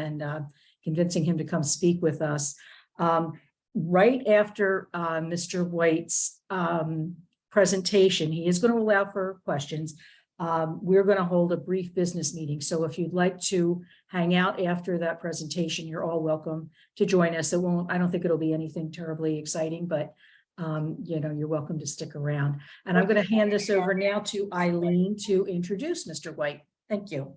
and convincing him to come speak with us. Right after Mr. White's presentation, he is going to allow for questions. We're going to hold a brief business meeting. So if you'd like to hang out after that presentation, you're all welcome to join us. I don't think it'll be anything terribly exciting, but you're welcome to stick around. And I'm going to hand this over now to Eileen to introduce Mr. White. Thank you.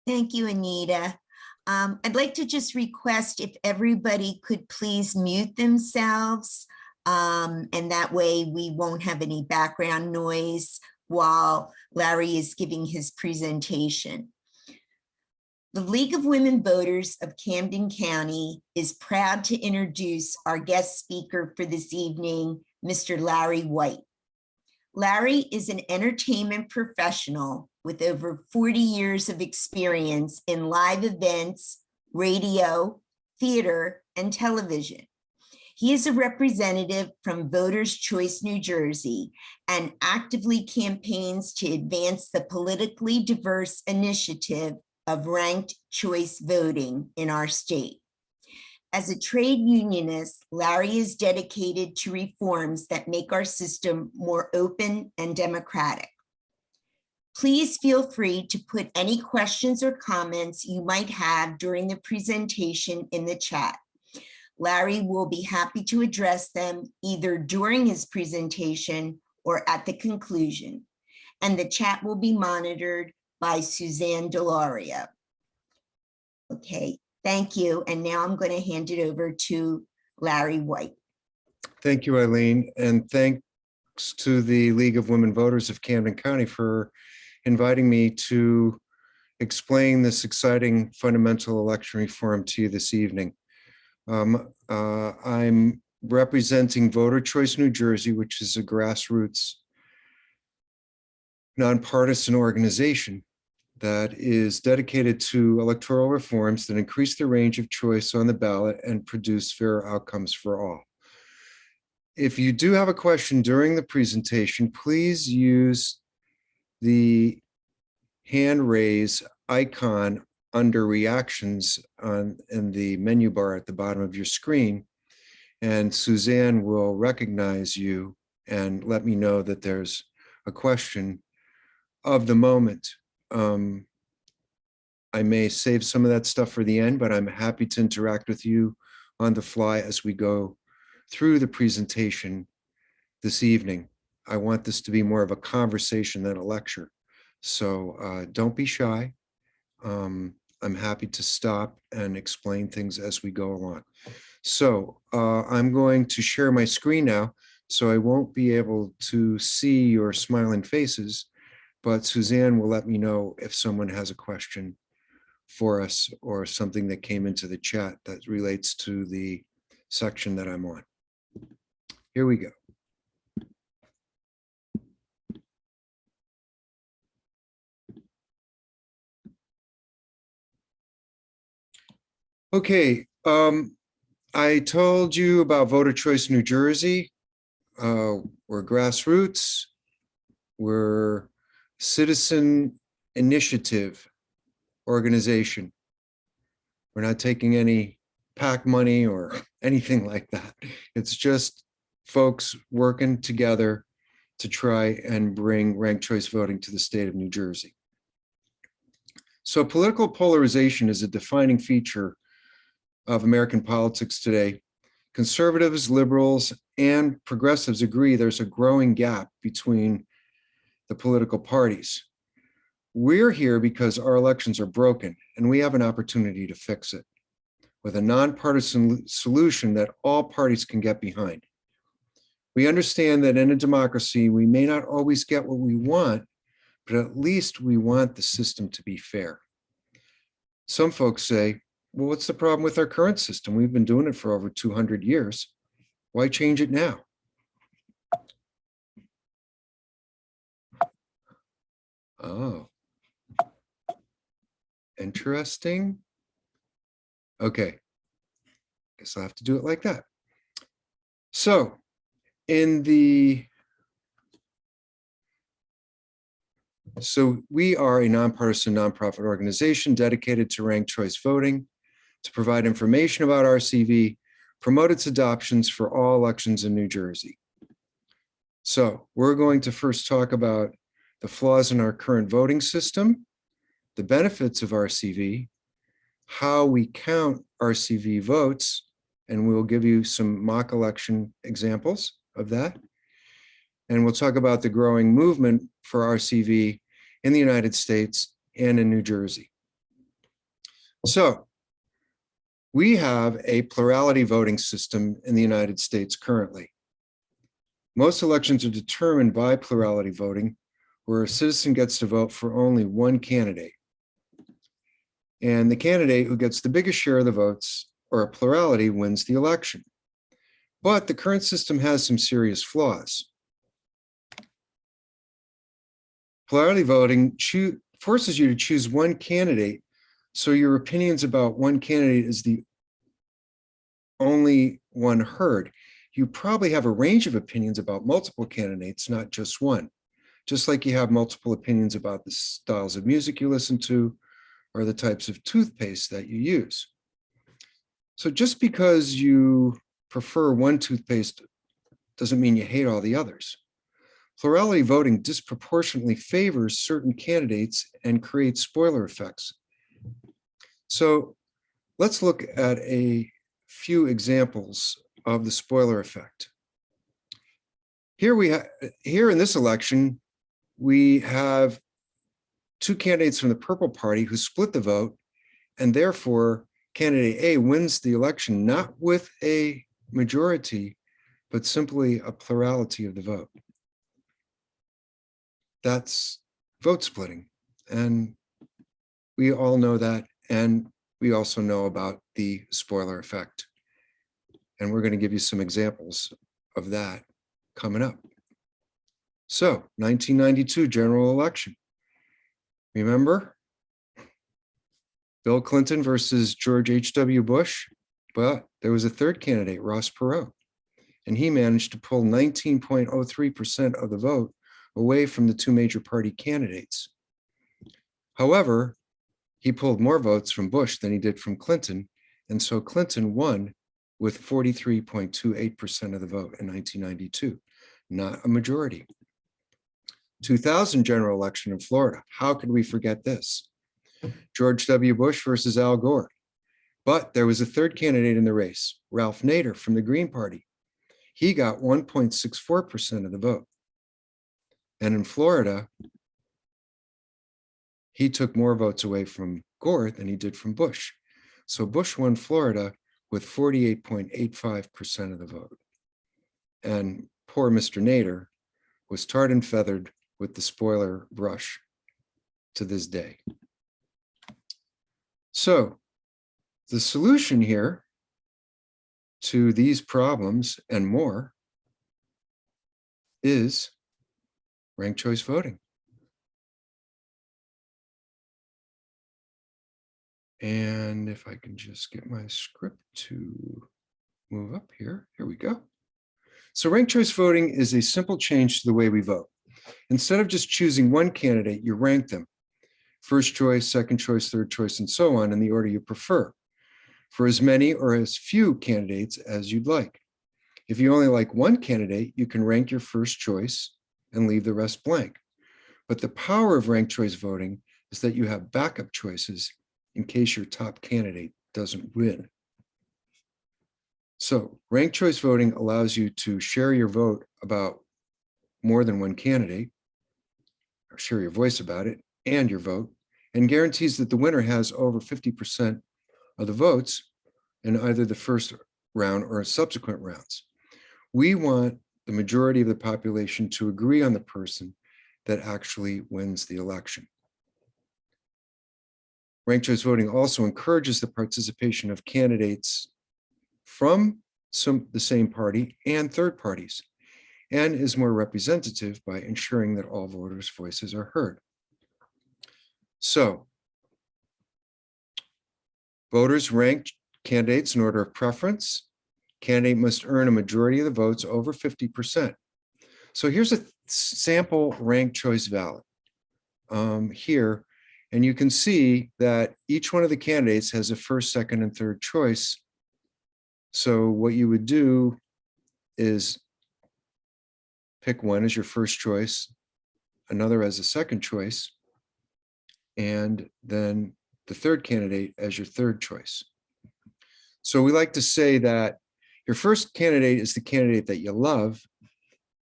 Thank you, Anita. I'd like to just request if everybody could please mute themselves, and that way we won't have any background noise while Larry is giving his presentation. The League of Women Voters of Camden County is proud to introduce our guest speaker for this evening, Mr. Larry White. Larry is an entertainment professional with over 40 years of experience in live events, radio, theater, and television. He is a representative from Voters' Choice New Jersey and actively campaigns to advance the politically diverse initiative of ranked choice voting in our state. As a trade unionist, Larry is dedicated to reforms that make our system more open and democratic. Please feel free to put any questions or comments you might have during the presentation in the chat. Larry will be happy to address them either during his presentation or at the conclusion, and the chat will be monitored by Suzanne Delario. Okay, thank you. And now I'm going to hand it over to Larry White. Thank you, Eileen, and thanks to the League of Women Voters of Camden County for inviting me to explain this exciting fundamental election reform to you this evening. I'm representing Voter Choice New Jersey, which is a grassroots nonpartisan organization that is dedicated to electoral reforms that increase the range of choice on the ballot and produce fair outcomes for all. If you do have a question during the presentation, please use the hand raise icon under reactions in the menu bar at the bottom of your screen, and Suzanne will recognize you and let me know that there's a question of the moment. I may save some of that stuff for the end, but I'm happy to interact with you on the fly as we go through the presentation this evening. I want this to be more of a conversation than a lecture. So don't be shy. I'm happy to stop and explain things as we go along. So I'm going to share my screen now, so I won't be able to see your smiling faces, but Suzanne will let me know if someone has a question for us or something that came into the chat that relates to the section that I'm on. Here we go. Okay, I told you about Voter Choice New Jersey. We're grassroots. We're citizen initiative organization. We're not taking any PAC money or anything like that. It's just folks working together to try and bring ranked choice voting to the state of New Jersey. So political polarization is a defining feature of American politics today. Conservatives, liberals, and progressives agree there's a growing gap between the political parties. We're here because our elections are broken, and we have an opportunity to fix it with a nonpartisan solution that all parties can get behind. We understand that in a democracy, we may not always get what we want, but at least we want the system to be fair. Some folks say, well, what's the problem with our current system? We've been doing it for over 200 years. Why change it now? Oh, interesting. Okay, guess I'll have to do it like that. So in the So we are a nonpartisan nonprofit organization dedicated to ranked choice voting, to provide information about RCV, promote its adoptions for all elections in New Jersey. So we're going to first talk about the flaws in our current voting system, the benefits of RCV, how we count RCV votes, and we'll give you some mock election examples of that. And we'll talk about the growing movement for RCV in the United States and in New Jersey. So we have a plurality voting system in the United States currently. Most elections are determined by plurality voting, where a citizen gets to vote for only one candidate. And the candidate who gets the biggest share of the votes, or a plurality, wins the election. But the current system has some serious flaws. Plurality voting forces you to choose one candidate, so your opinions about one candidate is the only one heard. You probably have a range of opinions about multiple candidates, not just one. Just like you have multiple opinions about the styles of music you listen to or the types of toothpaste that you use. So just because you prefer one toothpaste doesn't mean you hate all the others. Plurality voting disproportionately favors certain candidates and creates spoiler effects. So let's look at a few examples of the spoiler effect. Here in this election, we have two candidates from the Purple Party who split the vote, and therefore candidate A wins the election, not with a majority, but simply a plurality of the vote. That's vote splitting. And we all know that. And we also know about the spoiler effect. And we're going to give you some examples of that coming up. So 1992 general election. Remember? Bill Clinton versus George H.W. Bush. But there was a third candidate, Ross Perot, and he managed to pull 19.03% of the vote away from the two major party candidates. However, he pulled more votes from Bush than he did from Clinton, and so Clinton won with 43.28% of the vote in 1992, not a majority. 2000 general election in Florida. How could we forget this? George W. Bush versus Al Gore. But there was a third candidate in the race, Ralph Nader from the Green Party. He got 1.64% of the vote. And in Florida, he took more votes away from Gore than he did from Bush. So Bush won Florida with 48.85% of the vote. And poor Mr. Nader was tarred and feathered with the spoiler brush to this day. So the solution here to these problems and more is ranked choice voting. And if I can just get my script to move up here, here we go. So ranked choice voting is a simple change to the way we vote. Instead of just choosing one candidate, you rank them. First choice, second choice, third choice, and so on in the order you prefer, for as many or as few candidates as you'd like. If you only like one candidate, you can rank your first choice and leave the rest blank. But the power of ranked choice voting is that you have backup choices in case your top candidate doesn't win. So ranked choice voting allows you to share your vote about more than one candidate, or share your voice about it and your vote, and guarantees that the winner has over 50% of the votes in either the first round or subsequent rounds. We want the majority of the population to agree on the person that actually wins the election. Ranked choice voting also encourages the participation of candidates from the same party and third parties, and is more representative by ensuring that all voters' voices are heard. So, voters rank candidates in order of preference. Candidate must earn a majority of the votes over 50%. So here's a sample ranked choice ballot. here. And you can see that each one of the candidates has a first, second, and third choice. So what you would do is pick one as your first choice, another as a second choice, and then the third candidate as your third choice. So we like to say that your first candidate is the candidate that you love,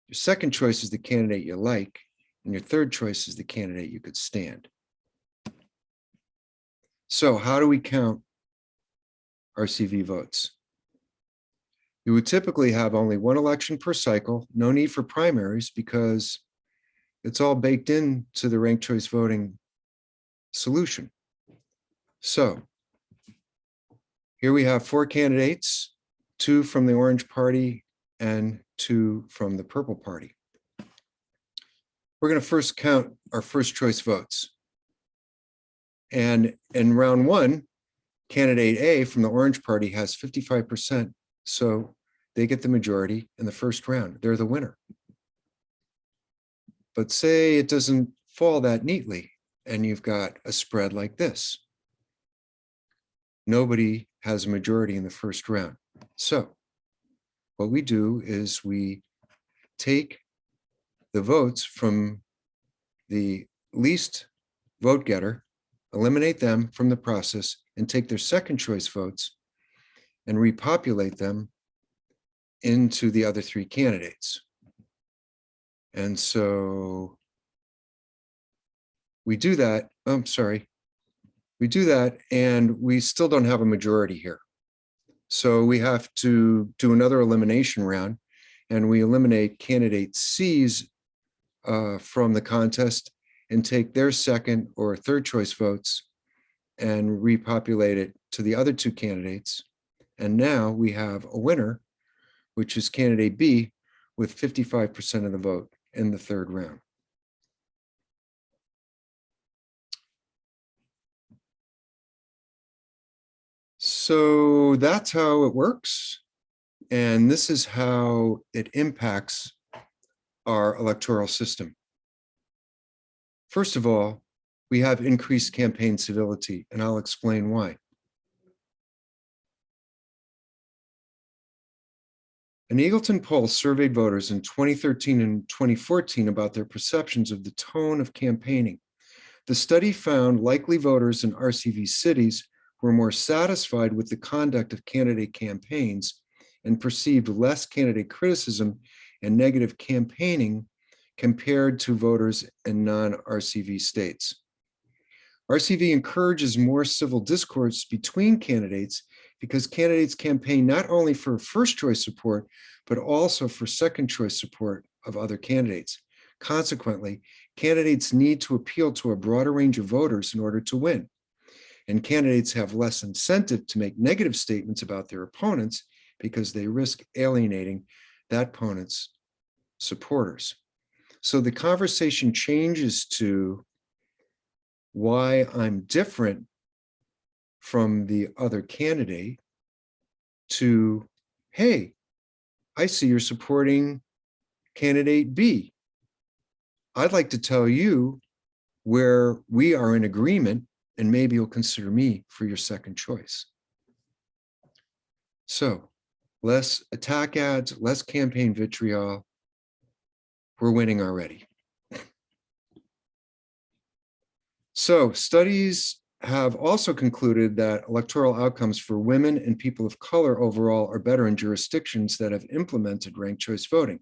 your second choice is the candidate you like, and your third choice is the candidate you could stand. So how do we count RCV votes? You would typically have only one election per cycle, no need for primaries because it's all baked into the ranked choice voting solution. So here we have 4 candidates, 2 from the Orange Party and 2 from the Purple Party. We're going to first count our first choice votes. And in round 1, candidate A from the Orange Party has 55%. So they get the majority in the first round. They're the winner. But say it doesn't fall that neatly and you've got a spread like this. Nobody has a majority in the first round. So what we do is we take the votes from the least vote getter, eliminate them from the process, and take their second choice votes and repopulate them into the other 3 candidates. And so we do that. We do that and we still don't have a majority here. So we have to do another elimination round and we eliminate candidate C's from the contest and take their second or third choice votes and repopulate it to the other 2 candidates. And now we have a winner, which is candidate B with 55% of the vote in the third round. So that's how it works. And this is how it impacts our electoral system. First of all, we have increased campaign civility, and I'll explain why. An Eagleton poll surveyed voters in 2013 and 2014 about their perceptions of the tone of campaigning. The study found likely voters in RCV cities were more satisfied with the conduct of candidate campaigns and perceived less candidate criticism and negative campaigning compared to voters in non-RCV states. RCV encourages more civil discourse between candidates because candidates campaign not only for first choice support, but also for second choice support of other candidates. Consequently, candidates need to appeal to a broader range of voters in order to win. And candidates have less incentive to make negative statements about their opponents because they risk alienating that opponent's supporters. So the conversation changes to why I'm different from the other candidate to, hey, I see you're supporting candidate B. I'd like to tell you where we are in agreement and maybe you'll consider me for your second choice. So less attack ads, less campaign vitriol. We're winning already. So studies have also concluded that electoral outcomes for women and people of color overall are better in jurisdictions that have implemented ranked choice voting.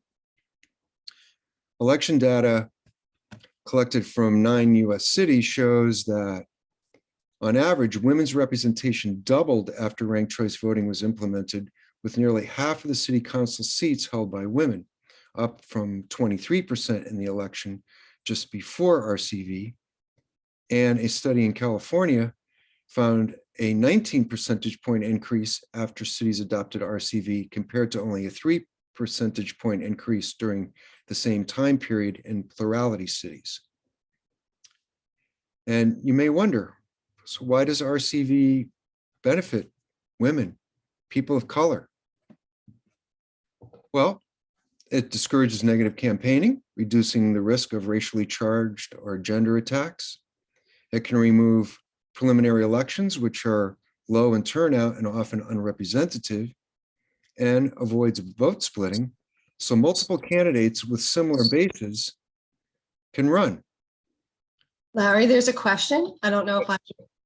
Election data collected from 9 US cities shows that on average, women's representation doubled after ranked choice voting was implemented, with nearly half of the city council seats held by women, up from 23% in the election just before RCV. And a study in California found a 19 percentage point increase after cities adopted RCV compared to only a 3 percentage point increase during the same time period in plurality cities. And you may wonder, so why does RCV benefit women, people of color? Well, It discourages negative campaigning, reducing the risk of racially charged or gender attacks. It can remove preliminary elections, which are low in turnout and often unrepresentative, and avoids vote splitting, so multiple candidates with similar bases can run. Larry, there's a question. I don't know if I,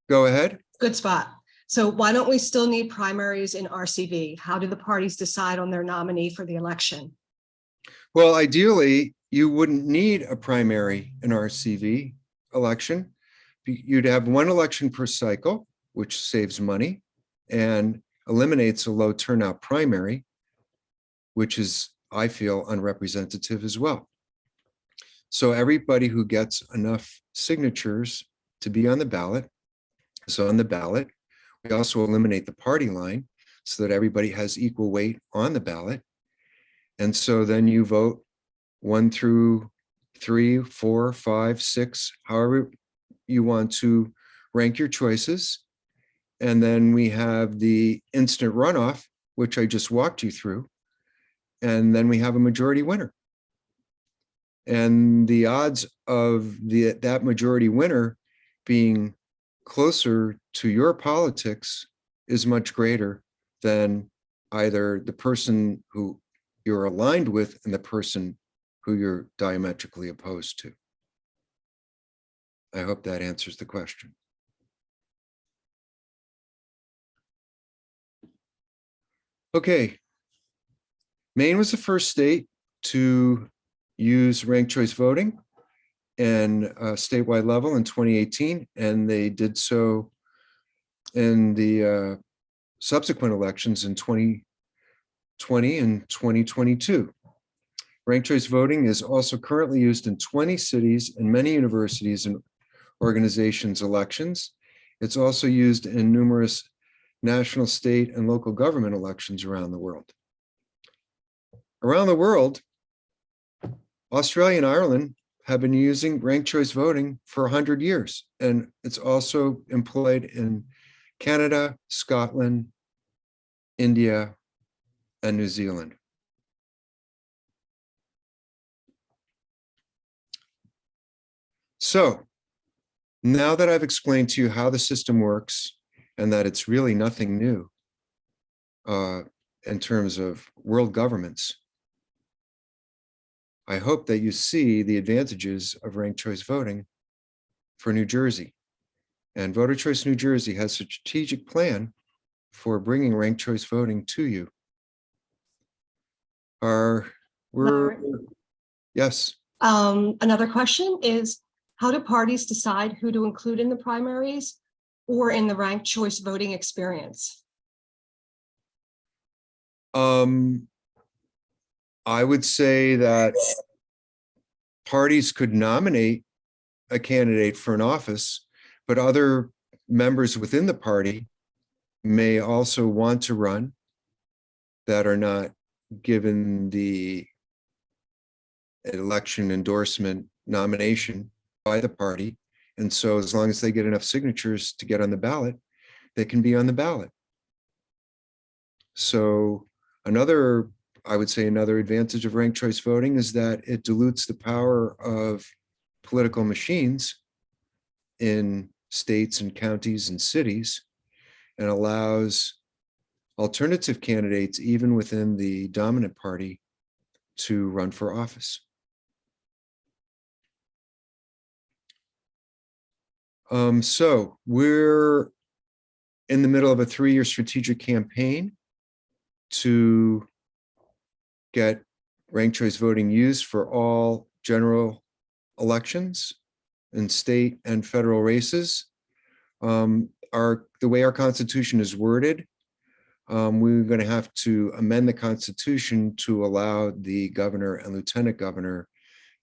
Go ahead. good spot. So why don't we still need primaries in RCV? How do the parties decide on their nominee for the election? Well, ideally, you wouldn't need a primary in RCV election. You'd have one election per cycle, which saves money and eliminates a low turnout primary, which is, I feel, unrepresentative as well. So everybody who gets enough signatures to be on the ballot is on the ballot. We also eliminate the party line so that everybody has equal weight on the ballot. And so then you vote 1 through 3, 4, 5, 6, however you want to rank your choices. And then we have the instant runoff, which I just walked you through. And then we have a majority winner. And the odds of that majority winner being closer to your politics is much greater than either the person who you're aligned with and the person who you're diametrically opposed to. I hope that answers the question. Okay. Maine was the first state to use ranked choice voting and statewide level in 2018, and they did so in the subsequent elections in 2020 and 2022. Ranked choice voting is also currently used in 20 cities and many universities and organizations' elections. It's also used in numerous national, state, and local government elections around the world. Around the world, Australia and Ireland have been using ranked choice voting for 100 years, and it's also employed in Canada, Scotland, India, and New Zealand. So now that I've explained to you how the system works and that it's really nothing new in terms of world governments, I hope that you see the advantages of ranked choice voting for New Jersey. And Voter Choice New Jersey has a strategic plan for bringing ranked choice voting to you. Yes. Another question is, how do parties decide who to include in the primaries or in the ranked choice voting experience? I would say that parties could nominate a candidate for an office, but other members within the party may also want to run that are not given the election endorsement nomination by the party. And so as long as they get enough signatures to get on the ballot, they can be on the ballot. So I would say another advantage of ranked choice voting is that it dilutes the power of political machines in states and counties and cities and allows alternative candidates, even within the dominant party, to run for office. So we're in the middle of a 3-year strategic campaign to get ranked choice voting used for all general elections in state and federal races. The way our Constitution is worded, we're going to have to amend the Constitution to allow the governor and lieutenant governor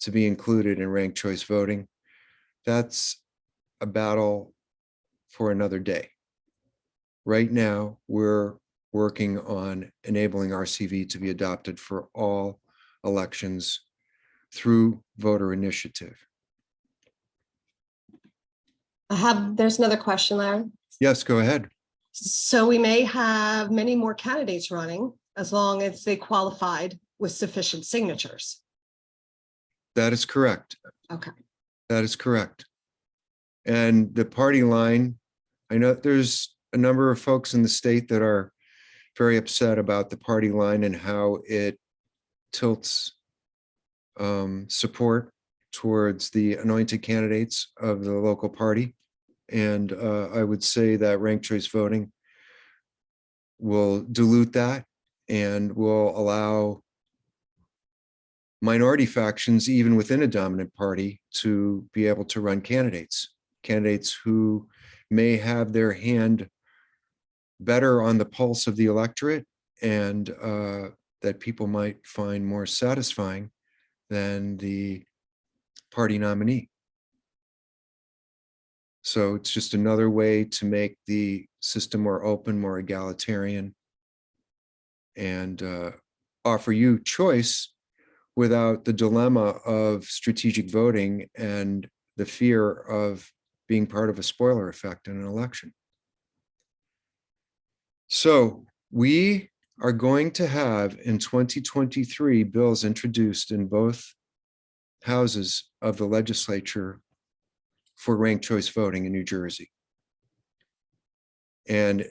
to be included in ranked choice voting. That's a battle for another day. Right now, we're working on enabling RCV to be adopted for all elections through voter initiative. There's another question, Larry. Yes, go ahead. So we may have many more candidates running as long as they qualified with sufficient signatures. That is correct. Okay. That is correct. And the party line, I know there's a number of folks in the state that are very upset about the party line and how it tilts support towards the anointed candidates of the local party. And I would say that ranked choice voting will dilute that and will allow minority factions, even within a dominant party, to be able to run candidates who may have their hand better on the pulse of the electorate and that people might find more satisfying than the party nominee. So it's just another way to make the system more open, more egalitarian, and offer you choice without the dilemma of strategic voting and the fear of being part of a spoiler effect in an election. So we are going to have in 2023 bills introduced in both houses of the legislature for ranked choice voting in New Jersey. And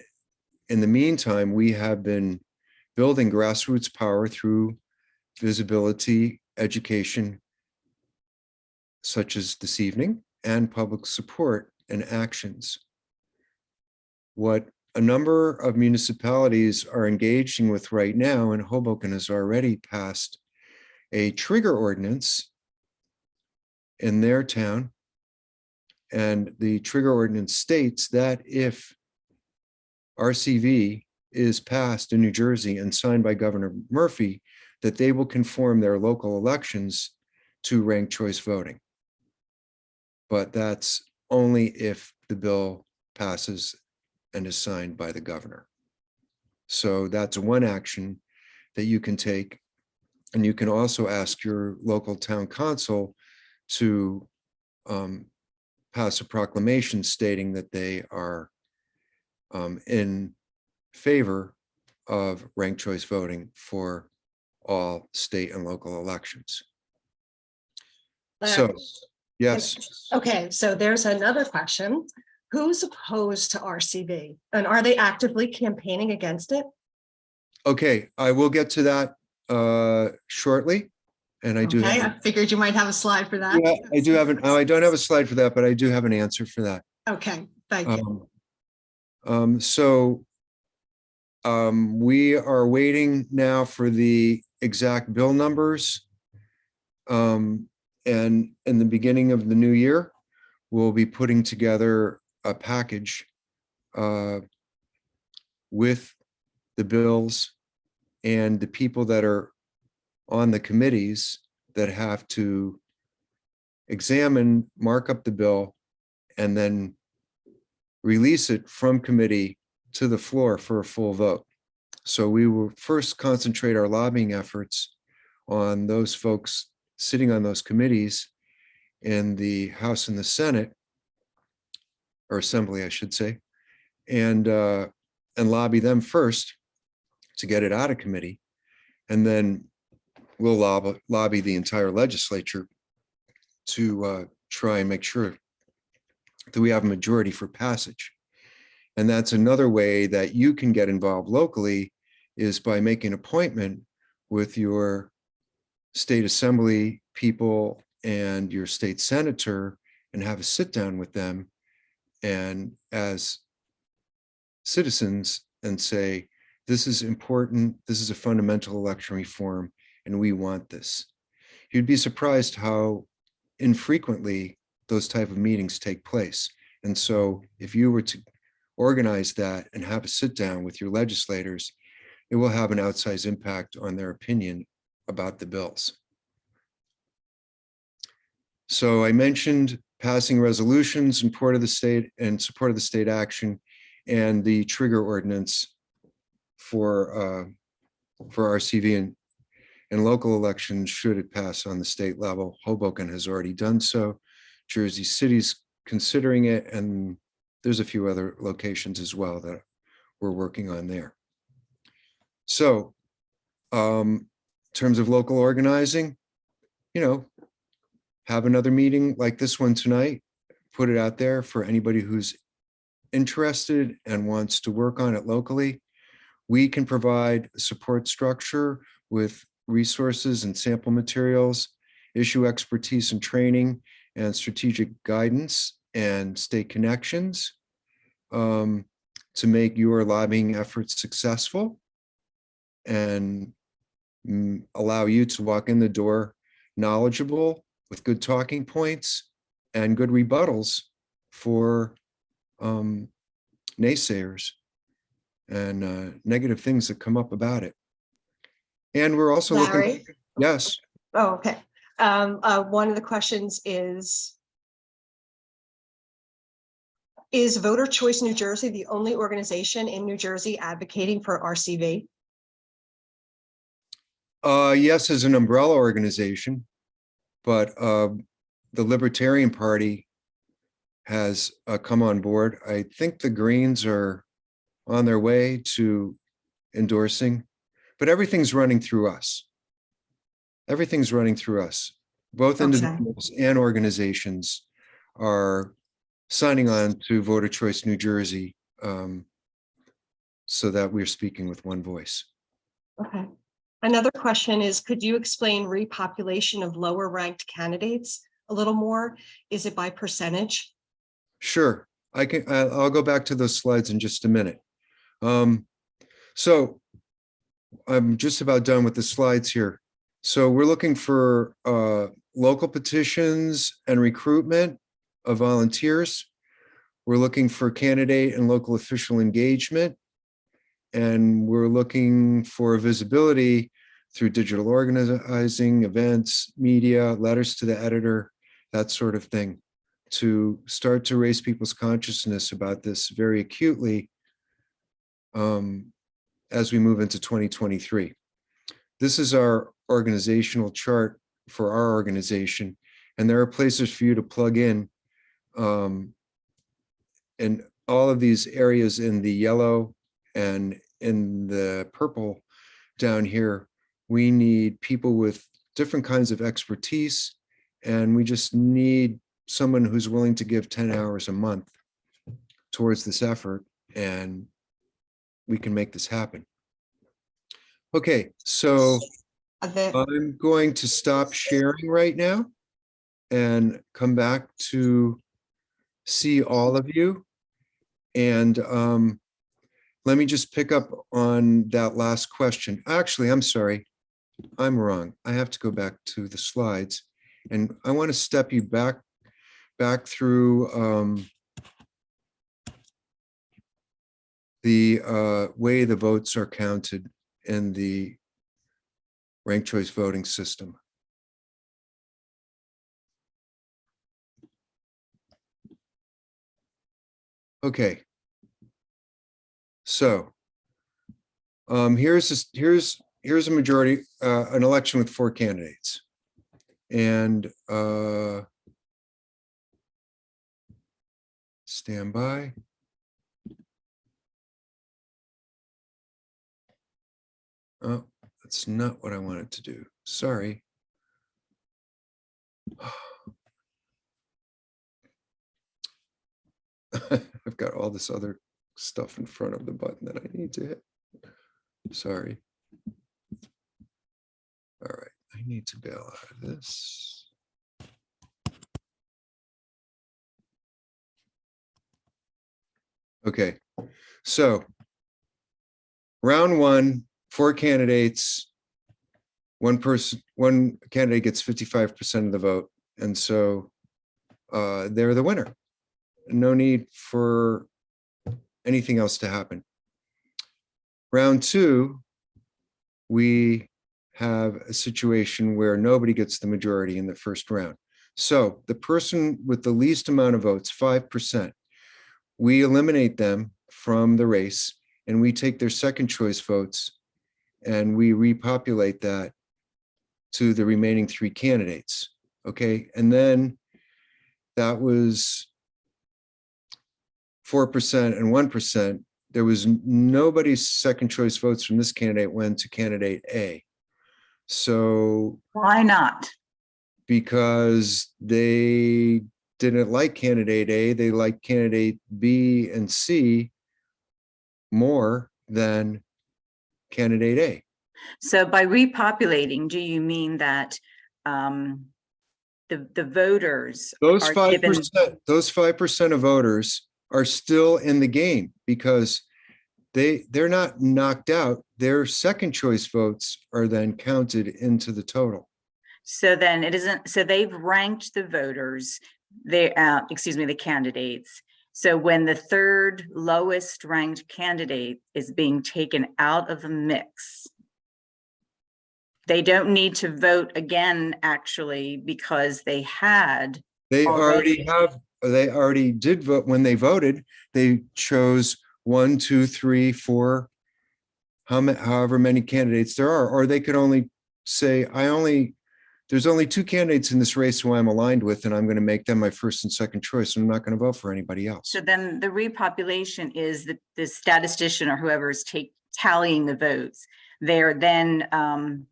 in the meantime, we have been building grassroots power through visibility, education, such as this evening, and public support and actions. What a number of municipalities are engaging with right now, and Hoboken has already passed a trigger ordinance in their town. And the trigger ordinance states that if RCV is passed in New Jersey and signed by Governor Murphy, that they will conform their local elections to ranked choice voting. But that's only if the bill passes and is signed by the governor. So that's one action that you can take. And you can also ask your local town council to pass a proclamation stating that they are in favor of ranked choice voting for all state and local elections. So, yes. Okay, so there's another question. Who's opposed to RCV? And are they actively campaigning against it? Okay, I will get to that shortly. And I do Okay, have, I figured you might have a slide for that. yeah, I do have an, I don't have a slide for that, but I do have an answer for that. Okay, thank you. We are waiting now for the exact bill numbers. And in the beginning of the new year, we'll be putting together a package with the bills and the people that are on the committees that have to examine, mark up the bill, and then release it from committee to the floor for a full vote. So we will first concentrate our lobbying efforts on those folks sitting on those committees in the House and the Senate, or Assembly, I should say, and lobby them first to get it out of committee. And then we'll lobby the entire legislature to try and make sure that we have a majority for passage. And that's another way that you can get involved locally, is by making an appointment with your state assembly people and your state senator and have a sit down with them and as citizens and say, this is important, this is a fundamental election reform, and we want this. You'd be surprised how infrequently those type of meetings take place. And so if you were to organize that and have a sit down with your legislators, it will have an outsized impact on their opinion about the bills. So I mentioned passing resolutions in support of the state and support of the state action and the trigger ordinance for RCV and local elections should it pass on the state level. Hoboken has already done so. Jersey City's considering it, and there's a few other locations as well that we're working on there. So terms of local organizing, have another meeting like this one tonight, put it out there for anybody who's interested and wants to work on it locally. We can provide support structure with resources and sample materials, issue expertise and training, and strategic guidance and state connections to make your lobbying efforts successful and allow you to walk in the door knowledgeable with good talking points and good rebuttals for naysayers and negative things that come up about it. And we're also looking, Larry? yes, Oh, okay. One of the questions is Voter Choice New Jersey the only organization in New Jersey advocating for RCV? yes, as an umbrella organization, but the Libertarian Party has come on board. I think the Greens are on their way to endorsing, but everything's running through us. Everything's running through us. Both Okay. individuals and organizations are signing on to Voter Choice New Jersey so that we're speaking with one voice. Okay. Another question is, could you explain repopulation of lower ranked candidates a little more? Is it by percentage? Sure, I'll go back to those slides in just a minute. So I'm just about done with the slides here. So we're looking for local petitions and recruitment of volunteers. We're looking for candidate and local official engagement. And we're looking for visibility through digital organizing, events, media, letters to the editor, that sort of thing, to start to raise people's consciousness about this very acutely as we move into 2023. This is our organizational chart for our organization, and there are places for you to plug in. And all of these areas in the yellow and in the purple down here, we need people with different kinds of expertise, and we just need someone who's willing to give 10 hours a month towards this effort, and we can make this happen. Okay, so I'm going to stop sharing right now and come back to see all of you. And let me just pick up on that last question. Actually, I'm sorry, I'm wrong. I have to go back to the slides, and I want to step you back through the way the votes are counted in the ranked choice voting system. Okay. So here's a majority, an election with 4 candidates. And stand by. Oh, that's not what I wanted to do. Sorry. I've got all this other stuff in front of the button that I need to hit. Sorry. All right, I need to bail out of this. Okay, so round 1, 4 candidates, one candidate gets 55% of the vote, and so they're the winner. No need for anything else to happen. Round 2, we have a situation where nobody gets the majority in the first round. So the person with the least amount of votes, 5%, we eliminate them from the race, and we take their second choice votes and we repopulate that to the remaining 3 candidates. Okay, and then that was 4% and 1%. There was nobody's second choice votes from this candidate went to candidate A. So Why not? because they didn't like candidate A, they liked candidate B and C more than candidate A. So by repopulating, do you mean that um, the voters Those are 5%, given? those 5% of voters are still in the game because they're not knocked out. Their second choice votes are then counted into the total. So then it isn't, so they've ranked the voters, the candidates. So when the third lowest ranked candidate is being taken out of the mix, they don't need to vote again, actually, because they had. They already. they already did vote. When they voted, they chose 1, 2, 3, 4, however many candidates there are, or they could only say, there's only 2 candidates in this race who I'm aligned with, and I'm going to make them my first and second choice. And I'm not going to vote for anybody else. So then the repopulation is the statistician or whoever is tallying the votes. They're then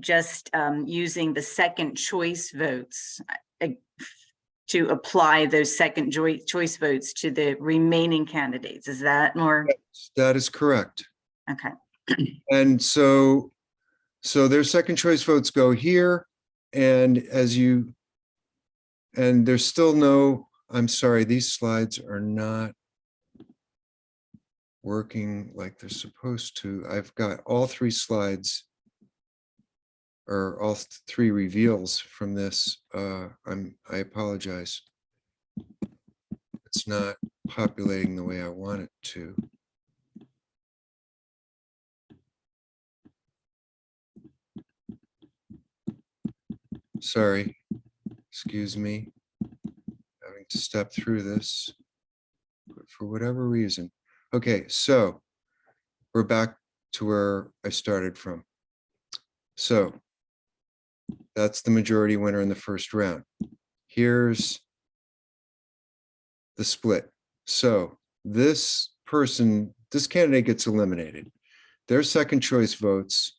just using the second choice votes to apply those second choice votes to the remaining candidates. Is that more? That is correct. Okay. And so their second choice votes go here. And and there's still no, I'm sorry, these slides are not working like they're supposed to. I've got all 3 slides or all 3 reveals from this. I apologize. It's not populating the way I want it to. Sorry, excuse me, having to step through this for whatever reason. Okay, so we're back to where I started from. So that's the majority winner in the first round. Here's the split. So this candidate gets eliminated. Their second choice votes,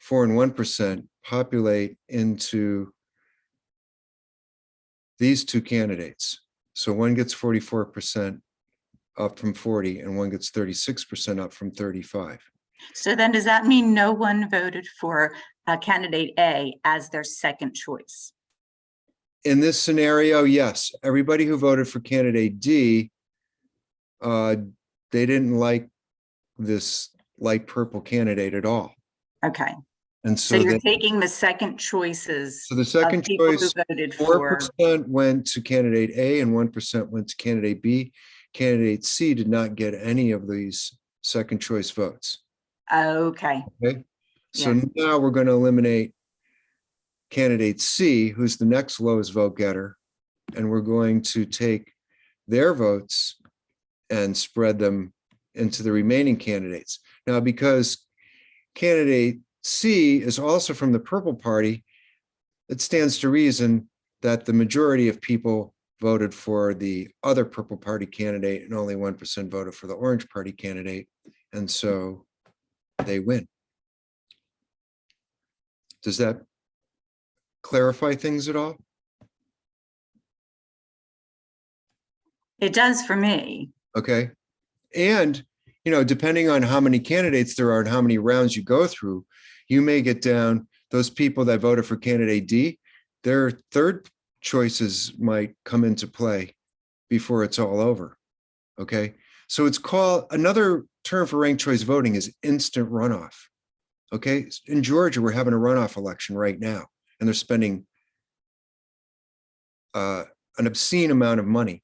4 and 1%, populate into these 2 candidates. So one gets 44% up from 40, and one gets 36% up from 35. So then does that mean no one voted for candidate A as their second choice? In this scenario, yes. Everybody who voted for candidate D, they didn't like this light purple candidate at all. Okay. And So so you're taking the second choices. so the second of people who choice, voted for. 4% went to candidate A and 1% went to candidate B. Candidate C did not get any of these second choice votes. Okay. Okay. So Yes. now we're going to eliminate candidate C, who's the next lowest vote getter, and we're going to take their votes and spread them into the remaining candidates. Now, because candidate C is also from the purple party, it stands to reason that the majority of people voted for the other purple party candidate and only 1% voted for the orange party candidate. And so they win. Does that clarify things at all? It does for me. Okay. And, depending on how many candidates there are and how many rounds you go through, you may get down those people that voted for candidate D, their third choices might come into play before it's all over. Okay. So it's called, another term for ranked choice voting is instant runoff. Okay. In Georgia, we're having a runoff election right now, and they're spending an obscene amount of money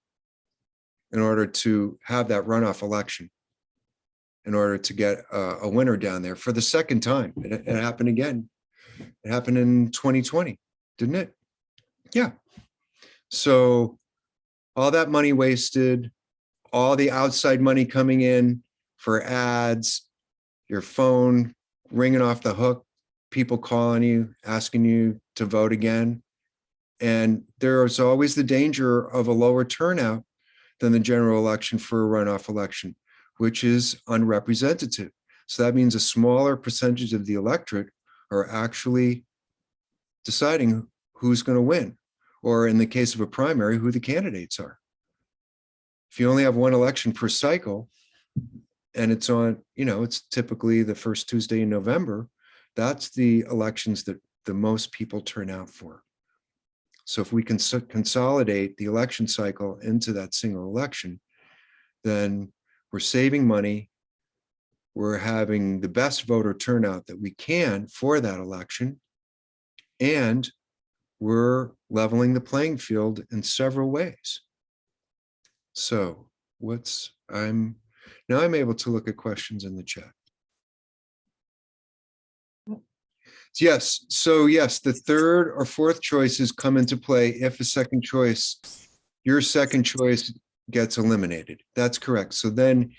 in order to have that runoff election, in order to get a winner down there for the second time. It happened again. It happened in 2020, didn't it? Yeah. So all that money wasted, all the outside money coming in for ads, your phone ringing off the hook, people calling you, asking you to vote again. And there is always the danger of a lower turnout than the general election for a runoff election, which is unrepresentative. So that means a smaller percentage of the electorate are actually deciding who's going to win, or in the case of a primary, who the candidates are. If you only have one election per cycle, and it's on, it's typically the first Tuesday in November, that's the elections that the most people turn out for. So if we can consolidate the election cycle into that single election, then we're saving money. We're having the best voter turnout that we can for that election. And we're leveling the playing field in several ways. So now I'm able to look at questions in the chat. Yes, so yes, the third or fourth choices come into play if your second choice gets eliminated. That's correct. So then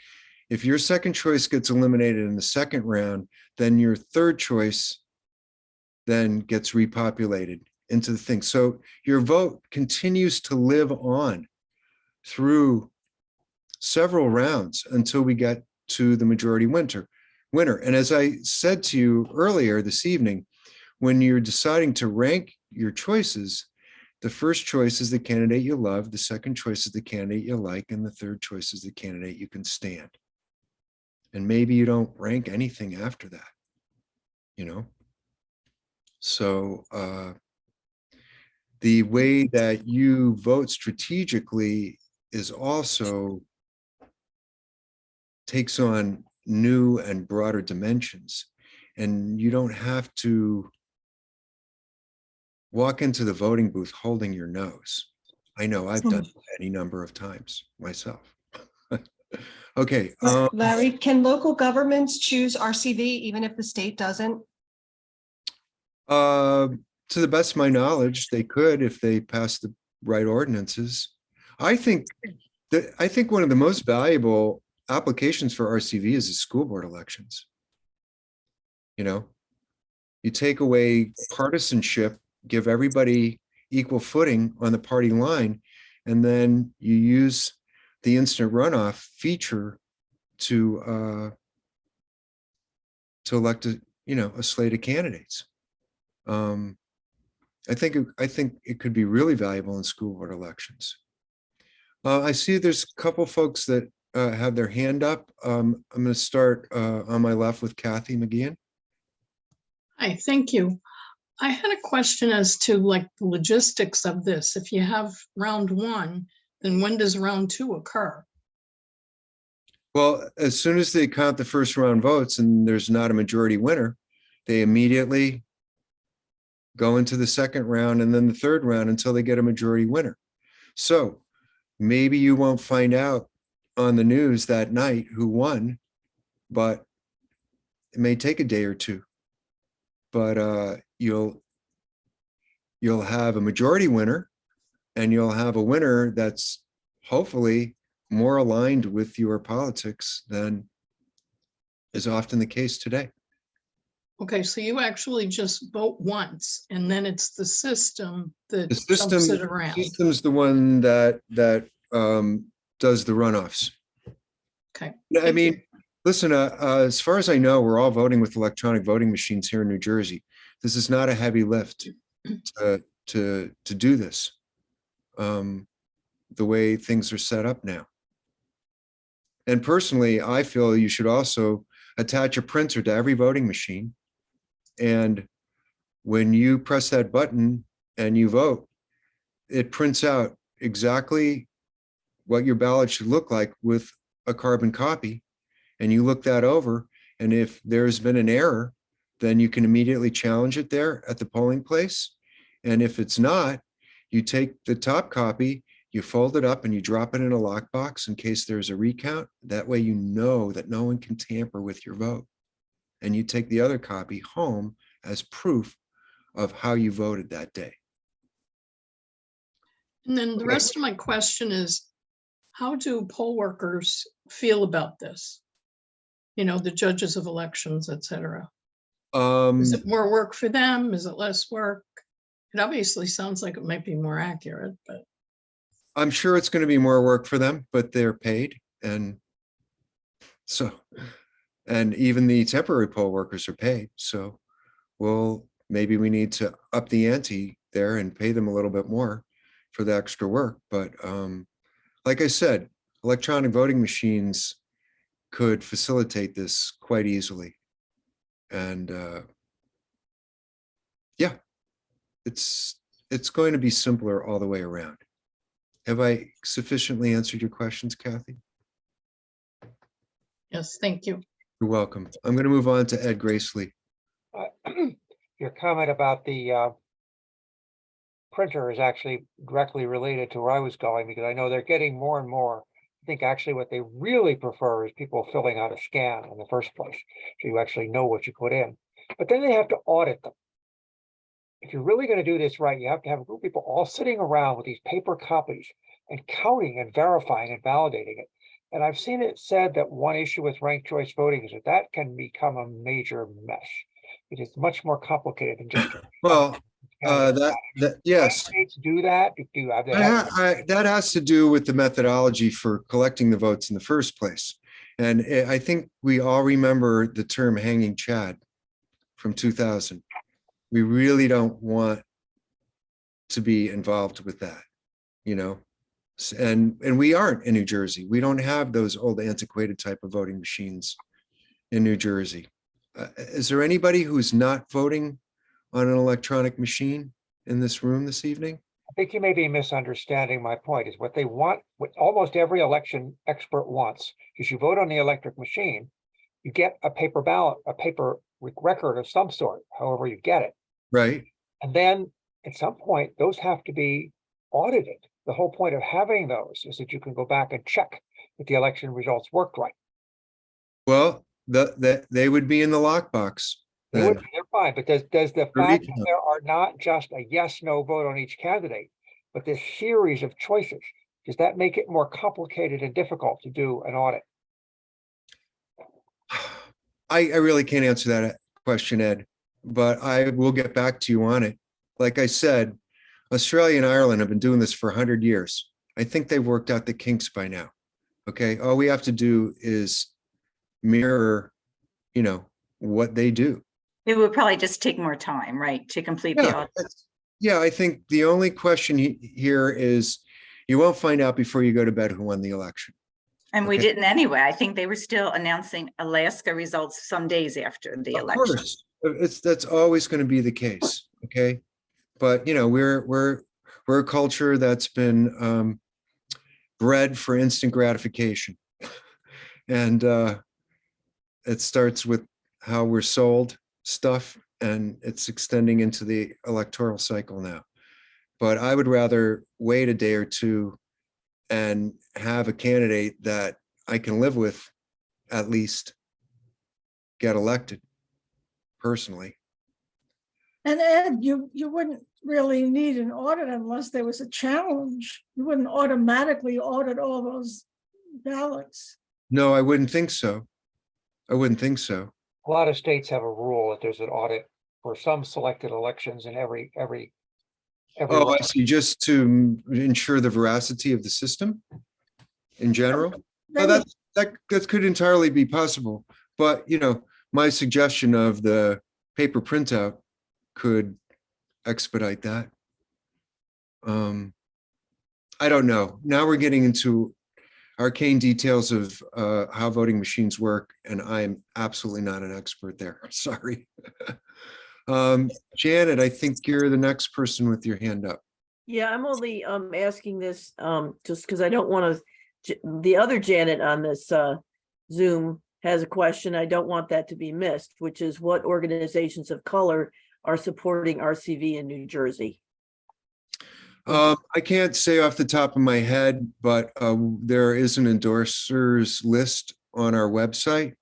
if your second choice gets eliminated in the second round, then your third choice then gets repopulated into the thing. So your vote continues to live on through several rounds until we get to the majority winner. And as I said to you earlier this evening, when you're deciding to rank your choices, the first choice is the candidate you love, the second choice is the candidate you like, and the third choice is the candidate you can stand. And maybe you don't rank anything after that, So the way that you vote strategically is also takes on new and broader dimensions. And you don't have to walk into the voting booth holding your nose. I know I've done it any number of times myself. Okay. Larry, can local governments choose RCV even if the state doesn't? To the best of my knowledge, they could if they pass the right ordinances. I think one of the most valuable applications for RCV is the school board elections. You take away partisanship, give everybody equal footing on the party line, and then you use the instant runoff feature to elect a slate of candidates. I think it could be really valuable in school board elections. I see there's a couple folks that have their hand up. I'm going to start on my left with Kathy McGeehan. Hi, thank you. I had a question as to the logistics of this. If you have round one, then when does round two occur? Well, as soon as they count the first round votes and there's not a majority winner, they immediately go into the second round and then the third round until they get a majority winner. So maybe you won't find out on the news that night who won, but it may take a day or two. But you'll have a majority winner, and you'll have a winner that's hopefully more aligned with your politics than is often the case today. Okay, so you actually just vote once, and then it's the system that The jumps it around. system's the one that does the runoffs. Okay. I mean, listen, as far as I know, we're all voting with electronic voting machines here in New Jersey. This is not a heavy lift to do this the way things are set up now. And personally, I feel you should also attach a printer to every voting machine. And when you press that button and you vote, it prints out exactly what your ballot should look like with a carbon copy. And you look that over. And if there's been an error, then you can immediately challenge it there at the polling place. And if it's not, you take the top copy, you fold it up and you drop it in a lockbox in case there's a recount. That way you know that no one can tamper with your vote. And you take the other copy home as proof of how you voted that day. And then the rest of my question is, how do poll workers feel about this? The judges of elections, et cetera. Is it more work for them? Is it less work? It obviously sounds like it might be more accurate, but. I'm sure it's going to be more work for them, but they're paid. And even the temporary poll workers are paid. So well, maybe we need to up the ante there and pay them a little bit more for the extra work. But like I said, electronic voting machines could facilitate this quite easily. And yeah, it's going to be simpler all the way around. Have I sufficiently answered your questions, Kathy? Yes, thank you. You're welcome. I'm going to move on to Ed Gracely. Your comment about the printer is actually directly related to where I was going, because I know they're getting more and more. I think actually what they really prefer is people filling out a scan in the first place, so you actually know what you put in. But then they have to audit them. If you're really going to do this right, you have to have a group of people all sitting around with these paper copies and counting and verifying and validating it. And I've seen it said that one issue with ranked choice voting is that that can become a major mess. It is much more complicated than just. Well, yes. States do that. Do have they That has to do with the methodology for collecting the votes in the first place. And I think we all remember the term hanging Chad from 2000. We really don't want to be involved with that, you know? And we aren't in New Jersey. We don't have those old antiquated type of voting machines in New Jersey. Is there anybody who's not voting on an electronic machine in this room this evening? I think you may be misunderstanding my point. Is what they want, what almost every election expert wants, is you vote on the electric machine, you get a paper ballot, a paper record of some sort, however you get it. Right. And then at some point, those have to be audited. The whole point of having those is that you can go back and check that the election results worked right. Well, they would be in the lockbox. They're fine, but does the fact that there are not just a yes, no vote on each candidate, but this series of choices, does that make it more complicated and difficult to do an audit? I really can't answer that question, Ed, but I will get back to you on it. Like I said, Australia and Ireland have been doing this for 100 years. I think they've worked out the kinks by now. Okay, all we have to do is mirror, you know, what they do. It would probably just take more time, right, to complete the audit. Yeah, I think the only question here is you won't find out before you go to bed who won the election. And we didn't anyway. I think they were still announcing Alaska results some days after the election. Of course, that's always going to be the case. Okay, but you know, we're a culture that's been bred for instant gratification, and it starts with how we're sold stuff, and it's extending into the electoral cycle now. But I would rather wait a day or two and have a candidate that I can live with, at least get elected personally. And Ed, you wouldn't really need an audit unless there was a challenge. You wouldn't automatically audit all those ballots. No, I wouldn't think so. I wouldn't think so. A lot of states have a rule that there's an audit for some selected elections in every Oh, I see. Just to ensure the veracity of the system in general. Oh, that could entirely be possible. But you know, my suggestion of the paper printout could expedite that. I don't know. Now we're getting into arcane details of how voting machines work, and I am absolutely not an expert there. Sorry. Janet, I think you're the next person with your hand up. Yeah, I'm only asking this just because I don't want to. The other Janet on this Zoom has a question. I don't want that to be missed, which is what organizations of color are supporting RCV in New Jersey? I can't say off the top of my head, but there is an endorsers list on our website.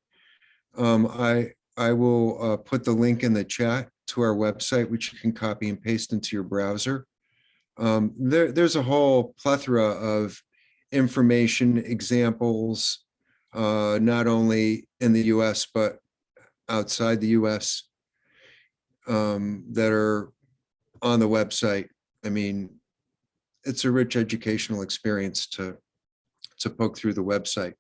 I will put the link in the chat to our website, which you can copy and paste into your browser. There's a whole plethora of information, examples, not only in the US, but outside the US, that are on the website. I mean, it's a rich educational experience to poke through the website.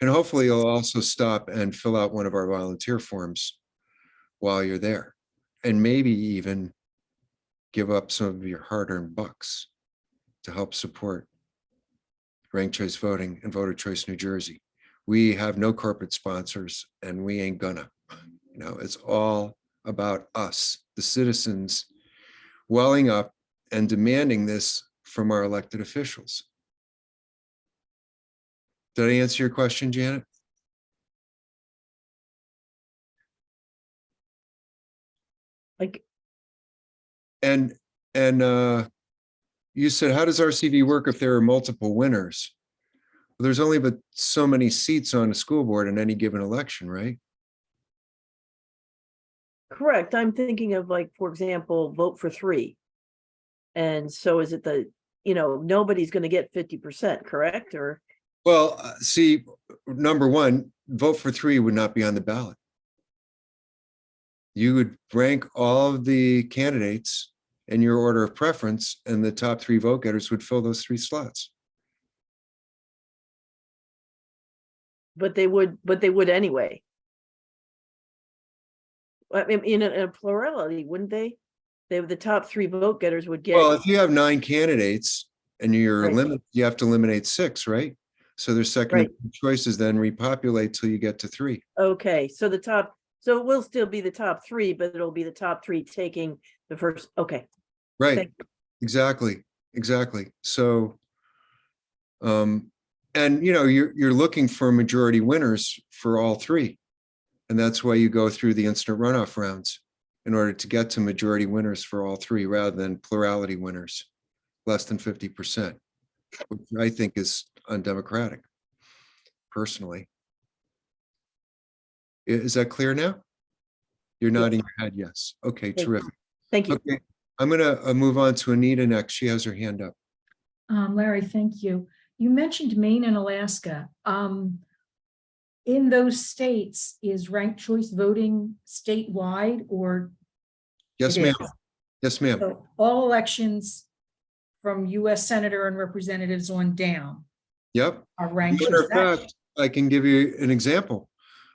And hopefully you'll also stop and fill out one of our volunteer forms while you're there. and maybe even give up some of your hard-earned bucks to help support ranked choice voting and voter choice New Jersey. We have no corporate sponsors and we ain't gonna. You know, it's all about us, the citizens, welling up and demanding this from our elected officials. Did I answer your question, Janet? Like, And you said, how does RCV work if there are multiple winners? Well, there's only but so many seats on a school board in any given election, right? correct. I'm thinking of, like, for example, vote for 3. And so is it nobody's going to get 50%, correct? Or Well, see, number one, vote for 3 would not be on the ballot. You would rank all of the candidates in your order of preference, and the top 3 vote getters would fill those 3 slots. but they would anyway. I mean, in a plurality, wouldn't they? The top 3 vote getters would get. Well, if you have 9 candidates and you're Right. you have to eliminate 6, right? So their second Right. choices then repopulate till you get to 3. Okay, so so it will still be the top 3, but it'll be the top 3 taking the first. Okay. Right, Thank exactly. So, and you're looking for majority winners for all 3. And that's why you go through the instant runoff rounds in order to get to majority winners for all 3 rather than plurality winners, less than 50%, which I think is undemocratic, personally. Is that clear now? You're nodding your head, yes. Okay, Thank you. terrific. Thank you. Okay, I'm gonna move on to Anita next. She has her hand up. Larry, thank you. You mentioned Maine and Alaska. In those states, is ranked choice voting statewide or? Yes, It ma'am. is. Yes, ma'am. So all elections from US Senator and Representatives on down Yep. are ranked Matter choice. of fact, I can give you an example.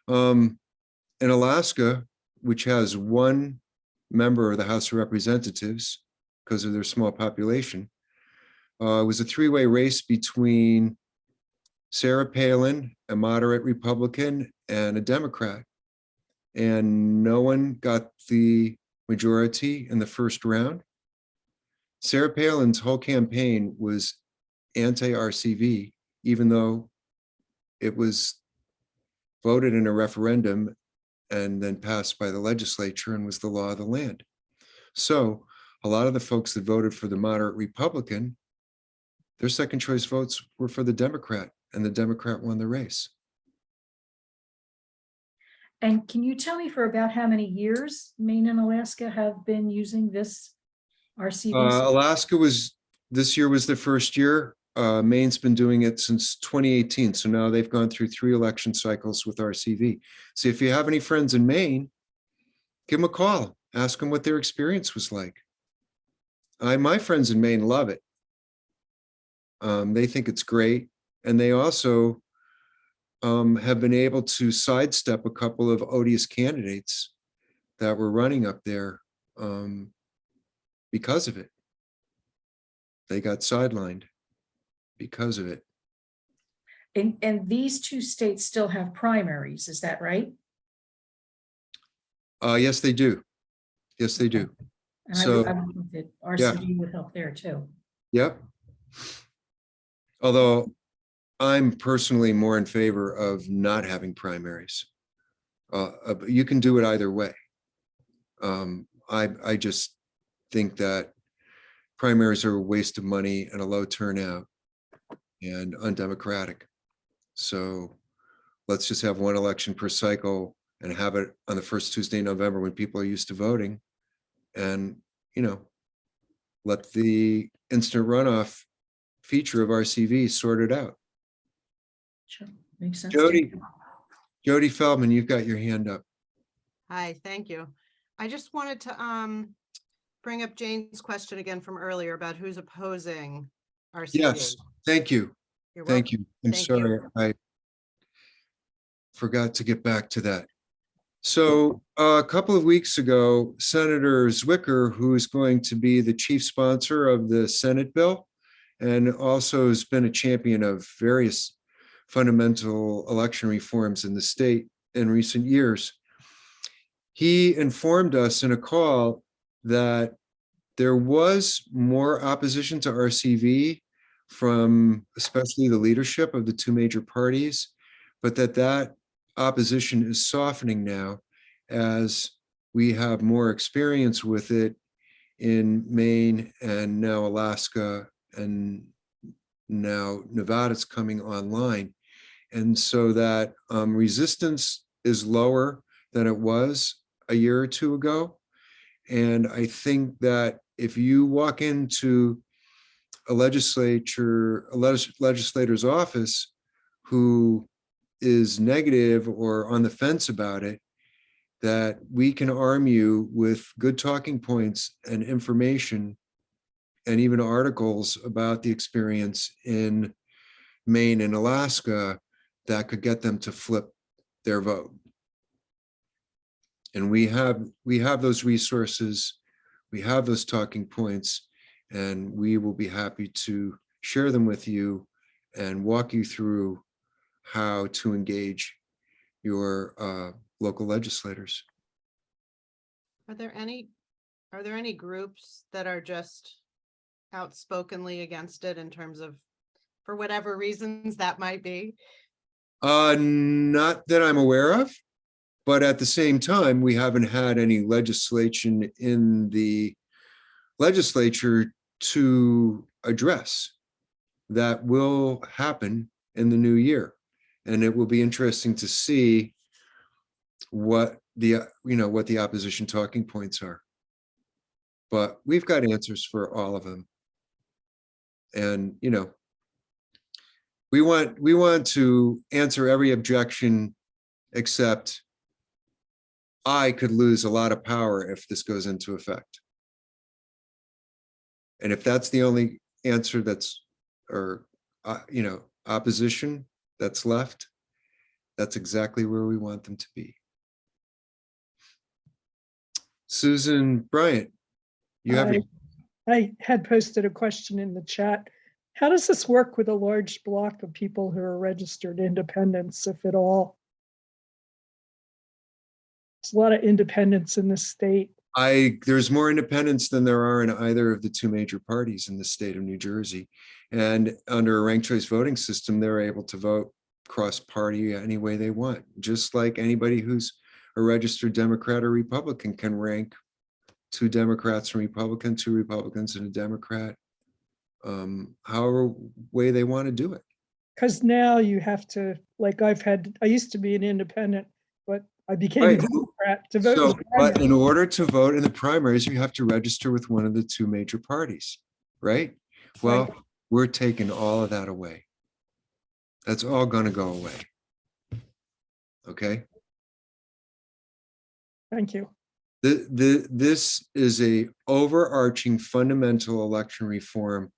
In Alaska, which has 1 member of the House of Representatives because of their small population, it was a 3-way race between Sarah Palin, a moderate Republican, and a Democrat. And no one got the majority in the first round. Sarah Palin's whole campaign was anti-RCV, even though it was voted in a referendum and then passed by the legislature and was the law of the land. So a lot of the folks that voted for the moderate Republican, their second choice votes were for the Democrat, and the Democrat won the race. And can you tell me for about how many years Maine and Alaska have been using this RCV? Alaska this year was the first year. Maine's been doing it since 2018. So now they've gone through 3 election cycles with RCV. So if you have any friends in Maine, give them a call, ask them what their experience was like. My friends in Maine love it. They think it's great. And they also have been able to sidestep a couple of odious candidates that were running up there because of it. They got sidelined because of it. And these 2 states still have primaries, is that right? Yes, they do. Yes, they do. And So, I would think that RCV would help there too. Yep. Although I'm personally more in favor of not having primaries. You can do it either way. I just think that primaries are a waste of money and a low turnout and undemocratic. So let's just have 1 election per cycle and have it on the first Tuesday in November when people are used to voting, and let the instant runoff feature of RCV sort it out. Sure, makes sense. Jody Feldman, you've got your hand up. Hi, thank you. I just wanted to bring up Jane's question again from earlier about who's opposing RCV. Yes, thank you. You're Thank welcome. you. I'm Thank sorry, you. I forgot to get back to that. So a couple of weeks ago, Senator Zwicker, who is going to be the chief sponsor of the Senate bill, and also has been a champion of various fundamental election reforms in the state in recent years, he informed us in a call that there was more opposition to RCV from especially the leadership of the two major parties, but that opposition is softening now as we have more experience with it in Maine and now Alaska, and now Nevada's coming online. And so that resistance is lower than it was a year or two ago. And I think that if you walk into a legislator's office who is negative or on the fence about it, that we can arm you with good talking points and information and even articles about the experience in Maine and Alaska that could get them to flip their vote. And we have those resources, we have those talking points, and we will be happy to share them with you and walk you through how to engage your local legislators. Are there any groups that are just outspokenly against it in terms of, for whatever reasons that might be? Not that I'm aware of, but at the same time, we haven't had any legislation in the legislature to address. That will happen in the new year. And it will be interesting to see what the opposition talking points are. But we've got answers for all of them. And, we want to answer every objection, except I could lose a lot of power if this goes into effect. And if that's the only answer opposition that's left, that's exactly where we want them to be. Susan Bryant, you have. I had posted a question in the chat. How does this work with a large block of people who are registered independents, if at all? There's a lot of independents in the state. There's more independents than there are in either of the two major parties in the state of New Jersey. And under a ranked choice voting system, they're able to vote cross-party any way they want, just like anybody who's a registered Democrat or Republican can rank two Democrats and Republican, two Republicans and a Democrat, however way they want to do it. Because now you have to, like I used to be an independent, but I became Right. a Democrat to vote. So, but in order to vote in the primaries, you have to register with one of the two major parties, right? Well, Right. we're taking all of that away. That's all going to go away. Okay. Thank you. This is a overarching fundamental election reform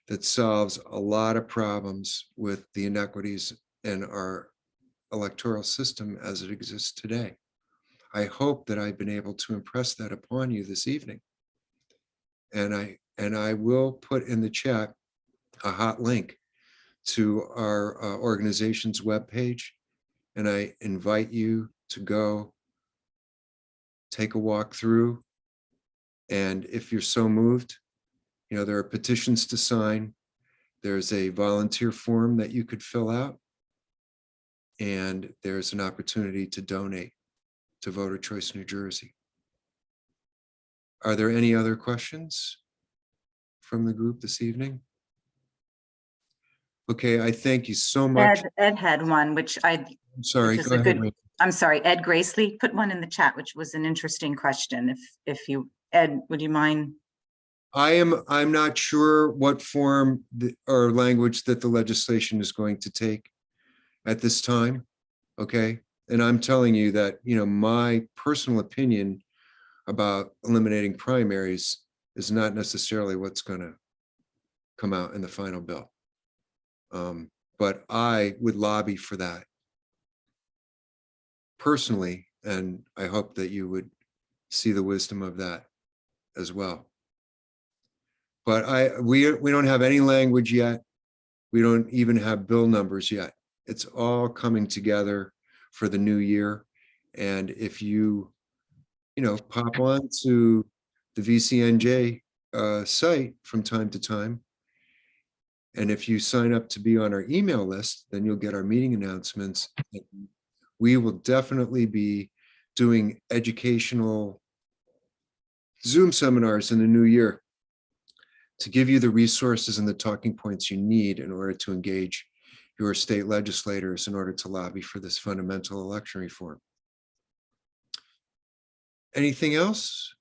that solves a lot of problems with the inequities in our electoral system as it exists today. I hope that I've been able to impress that upon you this evening. And I will put in the chat a hot link to our organization's webpage, and I invite you to go take a walk through. And if you're so moved, there are petitions to sign. There's a volunteer form that you could fill out. And there's an opportunity to donate to Voter Choice New Jersey. Are there any other questions from the group this evening? Okay, I thank you so much. Ed had one, which I'm sorry, which is go a ahead. good- Wayne. I'm sorry, Ed Gracely put one in the chat, which was an interesting question. Ed, would you mind? I'm not sure what form or language that the legislation is going to take at this time. Okay. And I'm telling you that, my personal opinion about eliminating primaries is not necessarily what's going to come out in the final bill. But I would lobby for that personally And I hope that you would see the wisdom of that as well. But we don't have any language yet. We don't even have bill numbers yet. It's all coming together for the new year. And if you pop on to the VCNJ site from time to time, and if you sign up to be on our email list, then you'll get our meeting announcements. We will definitely be doing educational Zoom seminars in the new year to give you the resources and the talking points you need in order to engage your state legislators in order to lobby for this fundamental election reform. Anything else?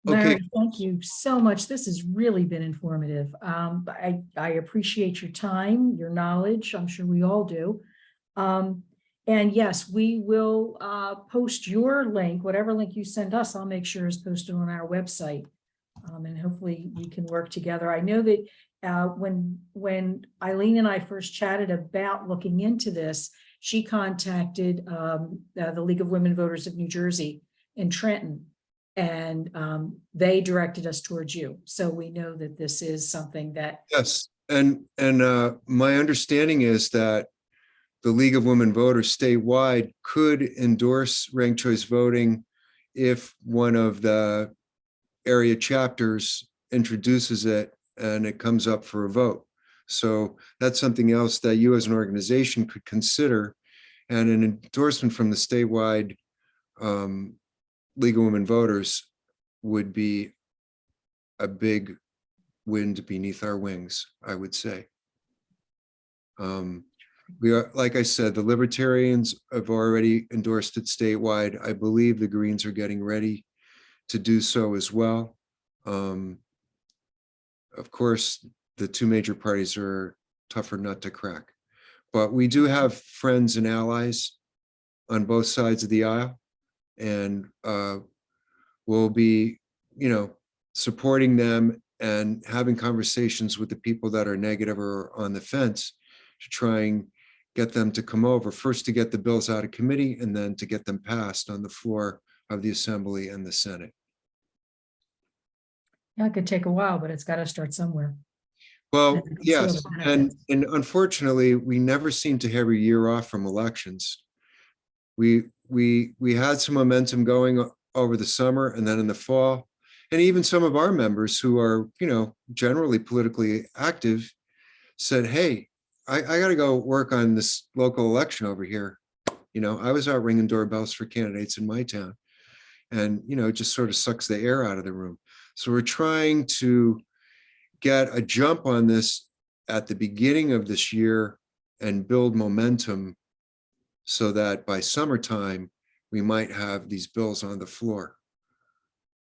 Larry, Okay. thank you so much. This has really been informative. I appreciate your time, your knowledge. I'm sure we all do. And yes, we will post your link, whatever link you send us, I'll make sure is posted on our website. And hopefully we can work together. I know that when Eileen and I first chatted about looking into this, she contacted the League of Women Voters of New Jersey in Trenton, and they directed us towards you. So we know that this is something that. Yes, and my understanding is that the League of Women Voters statewide could endorse ranked choice voting if one of the area chapters introduces it and it comes up for a vote. So that's something else that you as an organization could consider, and an endorsement from the statewide League of Women Voters would be a big wind beneath our wings, I would say. We are, like I said, the Libertarians have already endorsed it statewide. I believe the Greens are getting ready to do so as well. Of course, the two major parties are tougher nut to crack, but we do have friends and allies on both sides of the aisle, and we'll be, supporting them and having conversations with the people that are negative or on the fence to try and get them to come over, first to get the bills out of committee and then to get them passed on the floor of the Assembly and the Senate. Yeah, it could take a while, but it's got to start somewhere. Well, And see all yes, the and benefits. unfortunately, we never seem to have a year off from elections. We had some momentum going over the summer and then in the fall, and even some of our members who are, generally politically active said, hey, I got to go work on this local election over here. I was out ringing doorbells for candidates in my town, and, it just sort of sucks the air out of the room. So we're trying to get a jump on this at the beginning of this year and build momentum so that by summertime, we might have these bills on the floor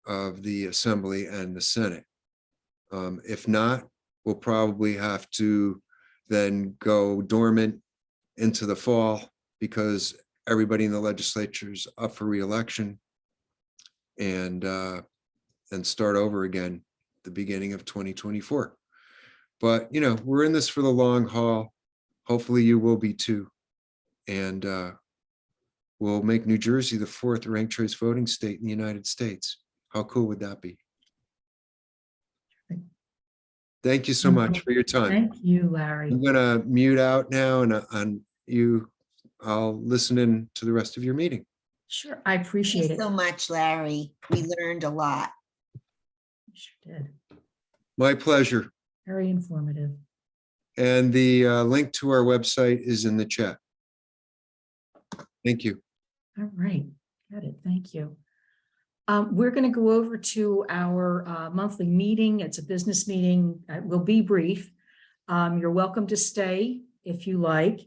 of the Assembly and the Senate. If not, we'll probably have to then go dormant into the fall because everybody in the legislature is up for re-election, and start over again at the beginning of 2024. But, we're in this for the long haul. Hopefully you will be too. And we'll make New Jersey the 4th ranked choice voting state in the United States. How cool would that be? Thank you so much for your time. Thank you, Larry. I'm gonna mute out now, and I'll listen in to the rest of your meeting. Sure, I Thank appreciate you it. so much, Larry. We learned a lot. Sure did. My pleasure. Very informative. And the link to our website is in the chat. Thank you. All right, got it. Thank you. We're going to go over to our monthly meeting. It's a business meeting. It will be brief. You're welcome to stay if you like.